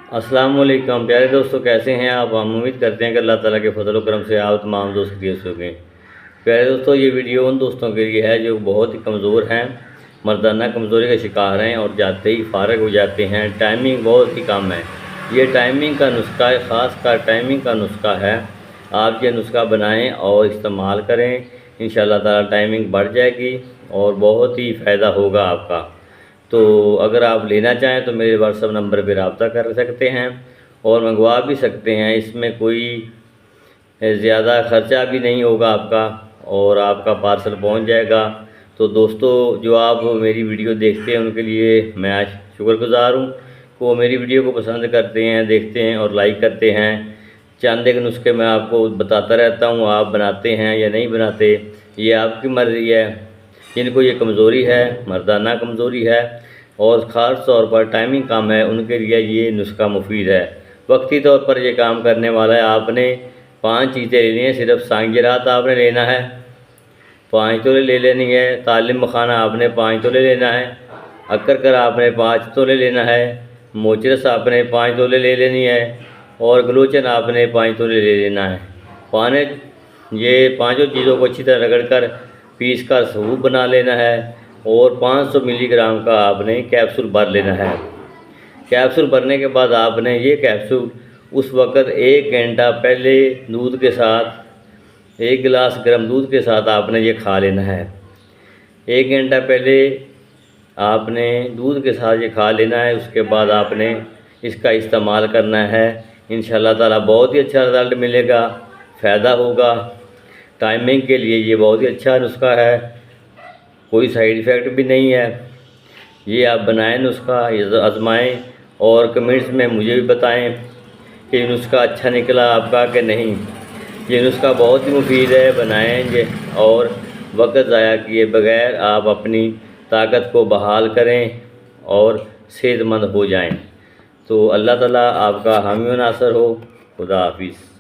अस्सलाम वालेकुम प्यारे दोस्तों, कैसे हैं आप। हम उम्मीद करते हैं कि अल्लाह ताला के फजल करम से आप तमाम दोस्त खैरियत होंगे। प्यारे दोस्तों, ये वीडियो उन दोस्तों के लिए है जो बहुत ही कमज़ोर हैं, मर्दाना कमज़ोरी का शिकार हैं और जाते ही फारग हो जाते हैं। टाइमिंग बहुत ही कम है। ये टाइमिंग का नुस्खा है, ख़ास कर टाइमिंग का नुस्खा है। आप ये नुस्खा बनाएँ और इस्तेमाल करें, इंशाअल्लाह ताला टाइमिंग बढ़ जाएगी और बहुत ही फ़ायदा होगा आपका। तो अगर आप लेना चाहें तो मेरे व्हाट्सअप नंबर पर रब्ता कर सकते हैं और मंगवा भी सकते हैं। इसमें कोई ज़्यादा ख़र्चा भी नहीं होगा आपका और आपका पार्सल पहुंच जाएगा। तो दोस्तों, जो आप मेरी वीडियो देखते हैं उनके लिए मैं आज शुक्रगुज़ार हूँ कि वो मेरी वीडियो को पसंद करते हैं, देखते हैं और लाइक करते हैं। चंद एक नुस्खे मैं आपको बताता रहता हूँ, आप बनाते हैं या नहीं बनाते ये आपकी मर्ज़ी है। जिनको ये कमज़ोरी है, मर्दाना कमज़ोरी है और ख़ास तौर पर टाइमिंग कम है, उनके लिए ये नुस्खा मुफीद है। वक्ती तौर पर ये काम करने वाला है। आपने 5 चीज़ें लेनी है। सिर्फ सांगिरात आपने लेना है, 5 तोले ले लेनी है। तालिम मखाना आपने 5 तोले लेना है। अक्कर आपने 5 तोले लेना है। मोचरस आपने 5 तोले ले लेनी है और गलोचन आपने 5 तोले ले लेना है। पाने ये पांचों चीज़ों को अच्छी तरह रगड़ कर पीस कर सूप बना लेना है और 500 मिलीग्राम का आपने कैप्सूल भर लेना है। कैप्सूल भरने के बाद आपने ये कैप्सूल उस वक़्त 1 घंटा पहले दूध के साथ, 1 गिलास गर्म दूध के साथ आपने ये खा लेना है। 1 घंटा पहले आपने दूध के साथ ये खा लेना है। उसके बाद आपने इसका इस्तेमाल करना है। इंशाअल्लाह ताला बहुत ही अच्छा रिज़ल्ट मिलेगा, फ़ायदा होगा। टाइमिंग के लिए ये बहुत ही अच्छा नुस्खा है, कोई साइड इफ़ेक्ट भी नहीं है। ये आप बनाएं नुस्खा, ये आज़माएँ और कमेंट्स में मुझे भी बताएं कि ये नुस्खा अच्छा निकला आपका कि नहीं। ये नुस्खा बहुत ही मुफीद है, बनाएंगे और वक्त ज़ाया किए बगैर आप अपनी ताकत को बहाल करें और सेहतमंद हो जाएं। तो अल्लाह ताला आपका हामी व नासर हो। खुदा हाफिज़।